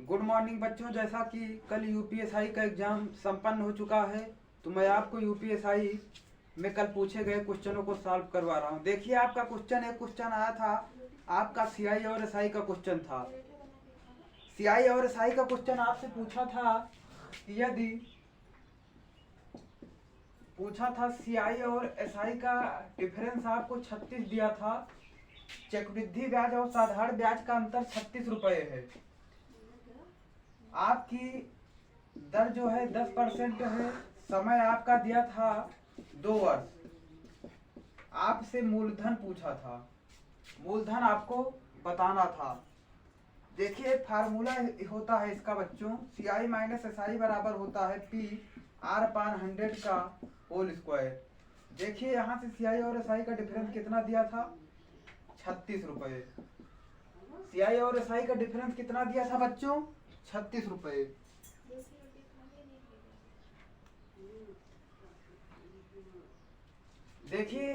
Good morning बच्चों। जैसा कि कल यूपीएसआई का एग्ज़ाम संपन्न हो चुका है, तो मैं आपको यूपीएसआई में कल पूछे गए क्वेश्चनों को सॉल्व करवा रहा हूँ। देखिए, आपका एक क्वेश्चन आया था, आपका सीआई और एसआई का क्वेश्चन था। सीआई और एसआई का क्वेश्चन आपसे पूछा था सीआई और एसआई का डिफरेंस आपको 36 दिया था। चक्रवृद्धि ब्याज और साधारण ब्याज का अंतर 36 रुपये है। आपकी दर जो है 10% है। समय आपका दिया था 2 वर्ष। आपसे मूलधन पूछा था, मूलधन आपको बताना था। देखिए, फार्मूला होता है इसका बच्चों, सीआई माइनस एसआई बराबर होता है पी आर अपान 100 का होल स्क्वायर। देखिए, यहाँ से सीआई और एसआई का डिफरेंस कितना दिया था? 36 रुपये। सीआई और एसआई का डिफरेंस कितना दिया था बच्चों? 36 रुपये। देखिए,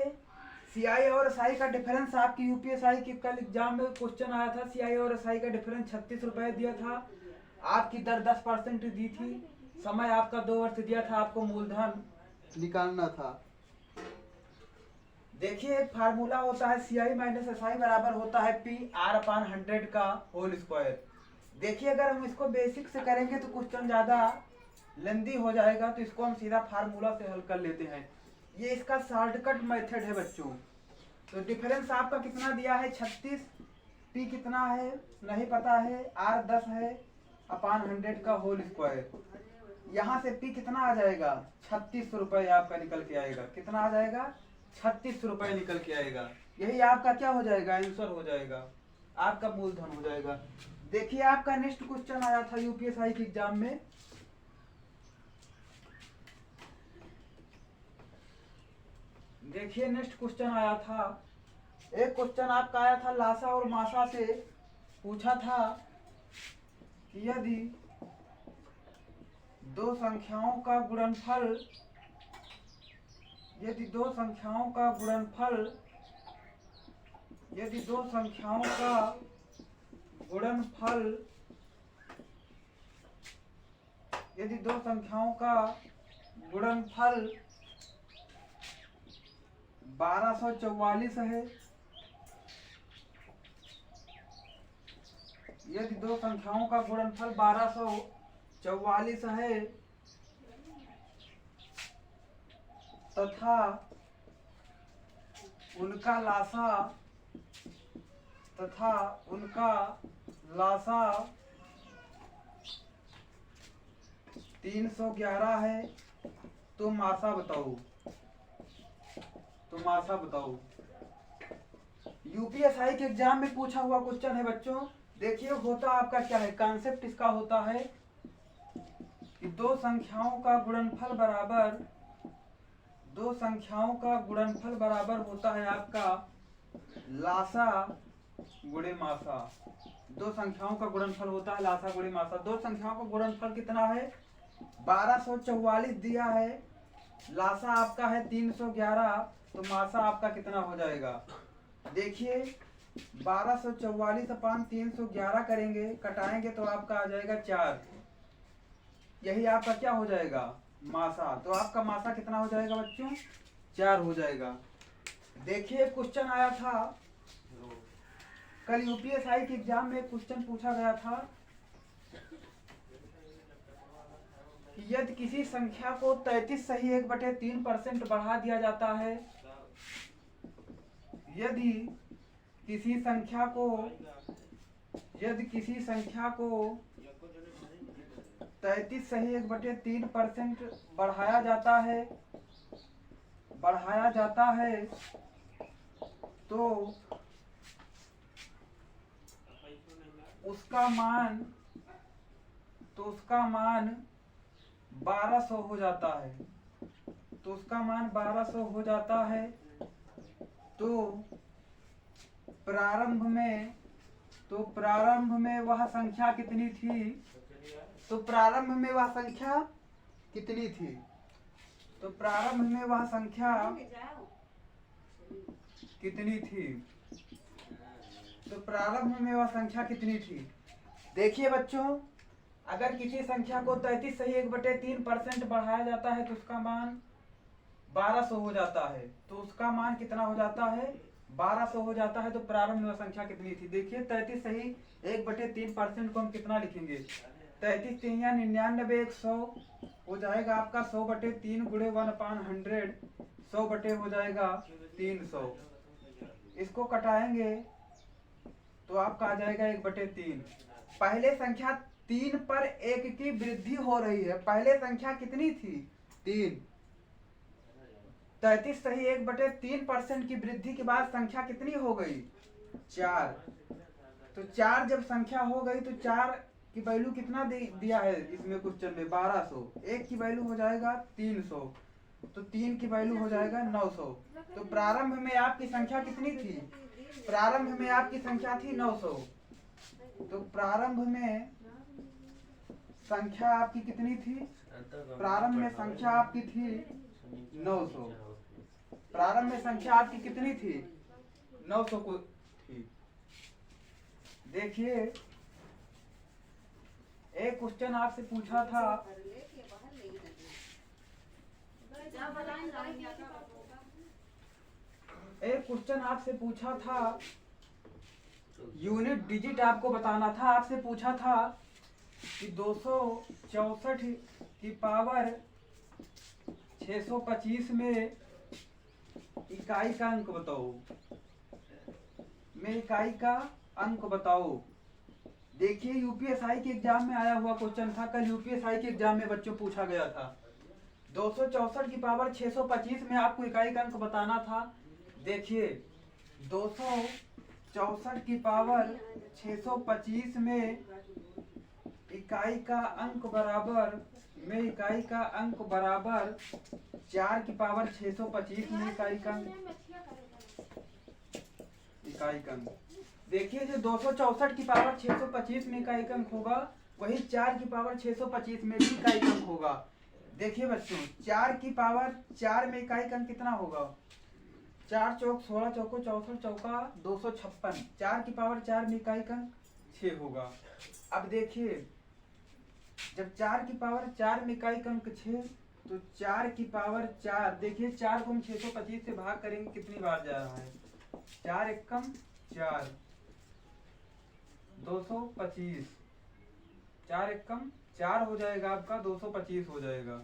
सीआई और एसआई का डिफरेंस आपकी यूपीएसआई के कल एग्जाम में क्वेश्चन आया था। सीआई और एसआई का डिफरेंस 36 रुपये दिया था। आपकी दर 10% दी थी। समय आपका 2 वर्ष दिया था। आपको मूलधन निकालना था। देखिए, एक फार्मूला होता है सीआई माइनस एसआई बराबर होता है पी आर अपान 100 का होल स्क्वायर। देखिए, अगर हम इसको बेसिक से करेंगे तो क्वेश्चन ज़्यादा लेंदी हो जाएगा, तो इसको हम सीधा फार्मूला से हल कर लेते हैं। ये इसका शॉर्टकट मेथड है बच्चों। तो डिफरेंस आपका कितना दिया है? 36। पी कितना है नहीं पता है, आर 10 है अपान 100 का होल स्क्वायर। यहाँ से पी कितना आ जाएगा? 36 रुपये आपका निकल के आएगा। कितना आ जाएगा? 36 रुपये निकल के आएगा। यही आपका क्या हो जाएगा? आंसर हो जाएगा, आपका मूलधन हो जाएगा। देखिए, आपका नेक्स्ट क्वेश्चन आया था यूपीएसआई के एग्जाम में। देखिए, नेक्स्ट क्वेश्चन आया था, एक क्वेश्चन आपका आया था लासा और मासा से। पूछा था कि यदि दो संख्याओं का गुणनफल यदि दो संख्याओं का गुणनफल यदि दो संख्याओं का गुणनफल यदि दो संख्याओं का गुणनफल 1244 है, यदि दो संख्याओं का गुणनफल 1244 है तथा उनका लासा 311 है, तो मासा बताओ। यूपीएसआई के एग्जाम में पूछा हुआ क्वेश्चन है बच्चों। देखिए, होता आपका क्या है, कॉन्सेप्ट इसका होता है कि दो संख्याओं का गुणनफल बराबर होता है आपका लासा गुणे मासा। दो संख्याओं का गुणनफल होता है लासा गुणे मासा। दो संख्याओं का गुणनफल कितना है? 1244 दिया है, लासा आपका है 311, तो मासा आपका कितना हो जाएगा? देखिए, 1244 अपान 311 करेंगे, कटाएंगे तो आपका आ जाएगा 4। यही आपका क्या हो जाएगा? मासा। तो आपका मासा कितना हो जाएगा बच्चों? 4 हो जाएगा। देखिए, क्वेश्चन आया था कल यूपीएसआई के एग्जाम में, क्वेश्चन पूछा गया था कि यदि किसी संख्या को 33 सही 1/3% बढ़ा दिया जाता है, यदि किसी संख्या को 33 सही 1/3% बढ़ाया जाता है तो उसका मान 1200 हो जाता है। तो प्रारंभ में वह संख्या कितनी थी? तो प्रारंभ में वह संख्या कितनी थी? देखिए बच्चों, अगर किसी संख्या को 33 सही 1/3% बढ़ाया जाता है तो उसका मान 1200 हो जाता है। तो उसका मान कितना हो जाता है? 1200 हो जाता है। तो प्रारंभ में संख्या कितनी थी? देखिए 33 सही 1/3% को हम कितना लिखेंगे? 33 3 या 99, 100 हो जाएगा आपका 100/3 गुणे 1/100, 100 बटे हो जाएगा 300। इसको कटाएंगे तो आपका आ जाएगा 1/3। पहले संख्या 3 पर 1 की वृद्धि हो रही है। पहले संख्या कितनी थी? 3। 33 सही 1/3% की वृद्धि के बाद संख्या कितनी हो गई? 4। तो 4 जब संख्या हो गई तो 4 की वैल्यू कितना दिया है इसमें क्वेश्चन में? 1200। 1 की वैल्यू हो जाएगा 300, तो 3 की वैल्यू हो जाएगा 900। तो प्रारंभ में आपकी संख्या कितनी थी? प्रारंभ में आपकी संख्या थी 900। तो प्रारंभ में संख्या आपकी कितनी थी? प्रारंभ में संख्या आपकी थी 900। प्रारंभ में संख्या आपकी कितनी थी? 900 को थी। देखिए एक क्वेश्चन आपसे पूछा था, एक क्वेश्चन आपसे पूछा था, यूनिट डिजिट आपको बताना था। आपसे पूछा था कि 264 की पावर 625 में इकाई का अंक बताओ। में इकाई का अंक बताओ। देखिए यूपीएसआई के एग्जाम में आया हुआ क्वेश्चन था। कल यूपीएसआई के एग्जाम में बच्चों पूछा गया था। 264 की पावर 625 में आपको इकाई का अंक बताना था। देखिए 264 की पावर 625 में इकाई का अंक बराबर, में इकाई का अंक बराबर 4 की पावर 625 में इकाई का अंक। देखिए जो 264 की पावर 625 में इकाई का अंक होगा वही 4 की पावर 625 में भी इकाई का अंक होगा। देखिए बच्चों 4 की पावर 4 में इकाई का अंक कितना होगा? 4 चौक 16 चौको 64 चौका 256। 4 की पावर 4 में इकाई का अंक 6 होगा। अब देखिए जब 4 की पावर 4 में इकाई का अंक 6, तो 4 की पावर 4, देखिए 4 को हम 625 से भाग करेंगे कितनी बार जा रहा है? 4 एकम 4, 225। 4 एकम 4 हो जाएगा आपका, 225 हो जाएगा।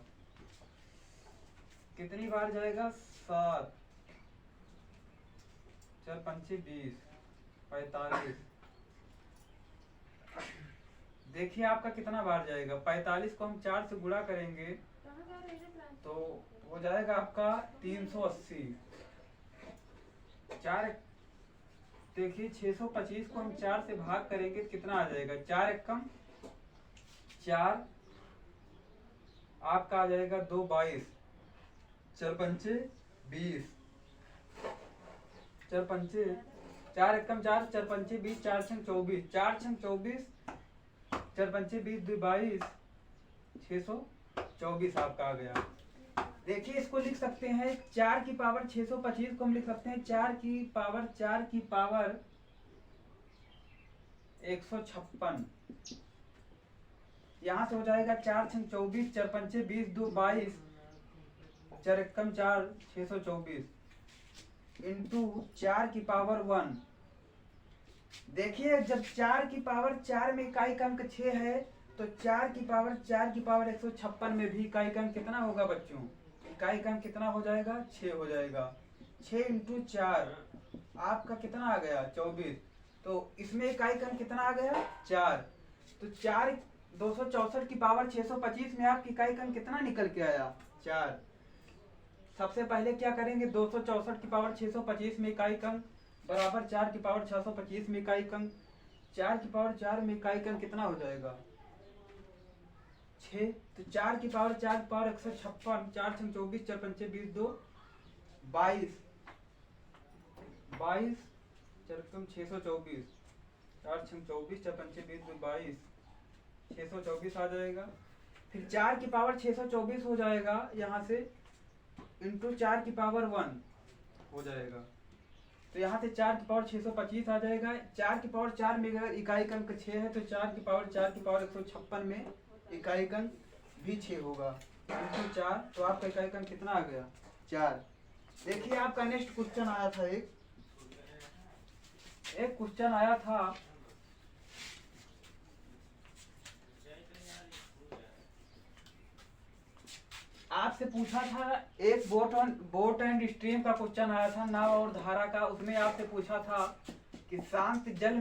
कितनी बार जाएगा? 7, 4 पंचे 20, 45। देखिए आपका कितना बार जाएगा? 45 को हम 4 से गुणा करेंगे तो हो जाएगा आपका 380। 4, देखिए 625 को हम 4 से भाग करेंगे तो कितना आ जाएगा? 4 एकम 4, आपका आ जाएगा 2 22, 4 पंचे 20, 4 पंचे 4 एकम 4, 4 पंचे 20, 4 छंग 24, 4 छंग 24, 4 पंचे 20, 2 22, 624 आपका आ गया। देखिए इसको लिख सकते हैं 4 की पावर 625 को हम लिख सकते हैं 4 की पावर 156। यहाँ से हो जाएगा 4 छंग 24, 4 पंचे 20, 2 22, 4 एकम 4, 624 इंटू 4 की पावर 1। देखिए जब 4 की पावर 4 में इकाई का अंक 6 है तो 4 की पावर 156 में भी इकाई का अंक कितना होगा बच्चों? इकाई का अंक कितना हो जाएगा? 6 हो जाएगा। 6 इंटू 4 आपका कितना आ गया? 24। तो इसमें इकाई का अंक कितना आ गया? 4। तो 4 264 की पावर 625 में आपकी इकाई का अंक कितना निकल के आया? 4। सबसे पहले क्या करेंगे? 264 की पावर 625 में इकाई का अंक बराबर 4 की पावर 625 में इकाई का अंक। 4 की पावर 4 में इकाई का अंक कितना हो जाएगा? 6। तो 4 की पावर 156, 4 छंग 24, 4 पंचे 20, 2 22, 22, 4 कम 624, 4 छंग 24, 4 पंचे 20, 2 22, 624 आ जाएगा। फिर 4 की पावर 624 हो जाएगा यहाँ से, इंटू 4 की पावर 1 हो जाएगा। तो तो यहाँ से 4 की पावर 625 आ जाएगा। 4 की पावर 4 में अगर इकाई अंक 6 है तो 4 की पावर 156 में इकाई अंक भी 6 होगा। 304, तो आपका इकाई अंक कितना आ गया? 4। देखिए आपका नेक्स्ट क्वेश्चन आया था, एक क्वेश्चन आया था, आपसे पूछा था एक बोट एंड स्ट्रीम का क्वेश्चन आया था, नाव और धारा का। उसमें आपसे पूछा था कि शांत जल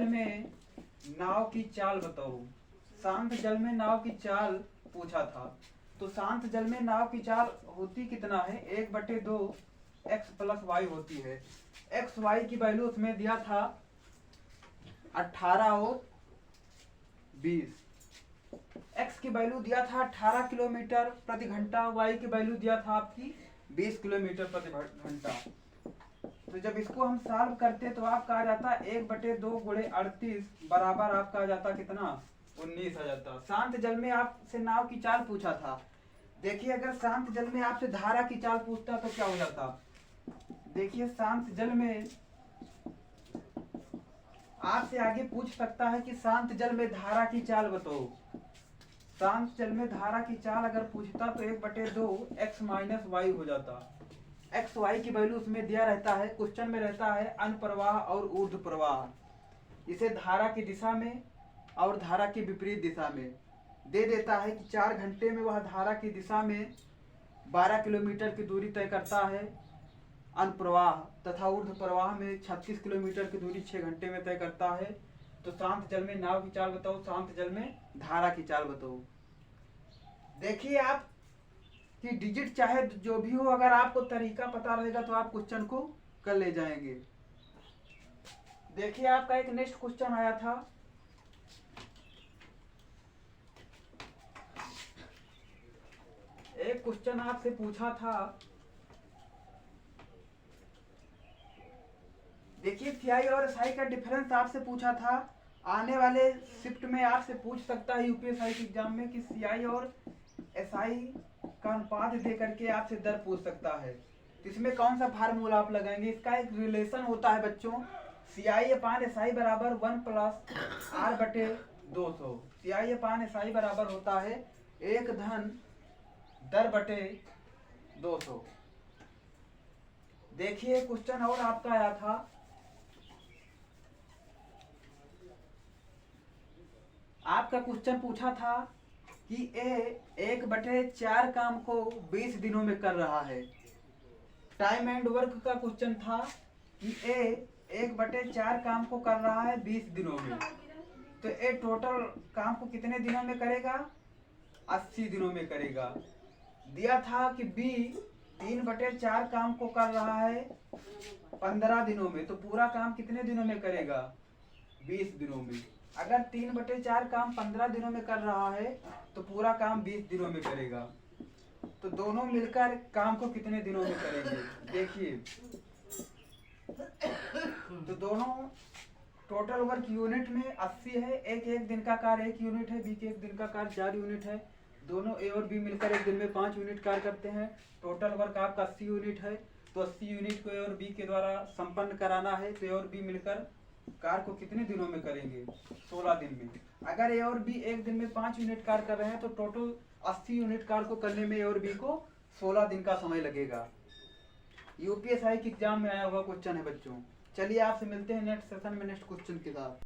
में नाव की चाल बताओ। शांत जल में नाव की चाल पूछा था। तो शांत जल में नाव की चाल होती कितना है? 1/2 x + y होती है। x y की वैल्यू उसमें दिया था 18 और 20। x की वैल्यू दिया था 18 किलोमीटर प्रति घंटा, y की वैल्यू दिया था आपकी 20 किलोमीटर प्रति घंटा। तो जब इसको हम सॉल्व करते तो आपका आ जाता 1/2 × 38 बराबर आपका आ जाता कितना? 19 आ जाता। शांत जल में आपसे नाव की चाल पूछा था। देखिए अगर शांत जल में आपसे धारा की चाल पूछता तो क्या हो जाता? देखिए शांत जल में आपसे आगे पूछ सकता है कि शांत जल में धारा की चाल बताओ। शांत जल में धारा की चाल अगर पूछता तो 1/2 x - y हो जाता। x y की वैल्यू उसमें दिया रहता है, क्वेश्चन में रहता है अनप्रवाह और ऊर्ध्व प्रवाह। इसे धारा की दिशा में और धारा की विपरीत दिशा में दे देता है कि 4 घंटे में वह धारा की दिशा में 12 किलोमीटर की दूरी तय करता है अनप्रवाह, तथा ऊर्ध्व प्रवाह में 36 किलोमीटर की दूरी 6 घंटे में तय करता है। तो शांत जल में नाव की चाल बताओ, शांत जल में धारा की चाल बताओ। देखिए आप कि डिजिट चाहे जो भी हो, अगर आपको तरीका पता रहेगा तो आप क्वेश्चन को कर ले जाएंगे। देखिए आपका एक नेक्स्ट क्वेश्चन आया था, एक क्वेश्चन आपसे पूछा था। देखिए सीआई और एसआई का डिफरेंस आपसे पूछा था। आने वाले शिफ्ट में आपसे पूछ सकता है यूपीएसआई के एग्जाम में कि सीआई और एसआई का अनुपात दे करके आपसे दर पूछ सकता है। तो इसमें कौन सा फार्मूला आप लगाएंगे? इसका एक रिलेशन होता है बच्चों, CI/SI बराबर 1 + R/200। CI/SI बराबर होता है 1 धन दर/200। देखिए क्वेश्चन और आपका आया था, आपका क्वेश्चन पूछा था कि ए 1/4 काम को 20 दिनों में कर रहा है। टाइम एंड वर्क का क्वेश्चन था कि ए 1/4 काम को कर रहा है 20 दिनों में। तो ए टोटल काम को कितने दिनों में करेगा? 80 दिनों में करेगा। दिया था कि बी 3/4 काम को कर रहा है 15 दिनों में। तो पूरा काम कितने दिनों में करेगा? 20 दिनों में। अगर 3/4 काम 15 दिनों में कर रहा है तो पूरा काम 20 दिनों में करेगा। तो दोनों मिलकर काम को कितने दिनों में करेंगे? देखिए तो दोनों टोटल वर्क यूनिट में 80 है। एक दिन का कार्य 1 यूनिट है, बी के एक दिन का कार्य 4 यूनिट है। दोनों ए और बी मिलकर एक दिन में 5 यूनिट कार्य करते हैं। टोटल वर्क आपका 80 यूनिट है। तो 80 यूनिट को ए और बी के द्वारा संपन्न कराना है। तो ए और बी मिलकर कार्य को कितने दिनों में करेंगे? 16 दिन में। अगर ए और बी एक दिन में 5 यूनिट कार्य कर रहे हैं तो टोटल 80 यूनिट कार्य को करने में ए और बी को 16 दिन का समय लगेगा। यूपीएसआई के एग्जाम में आया हुआ क्वेश्चन है बच्चों। चलिए आपसे मिलते हैं नेक्स्ट सेशन में नेक्स्ट क्वेश्चन के साथ।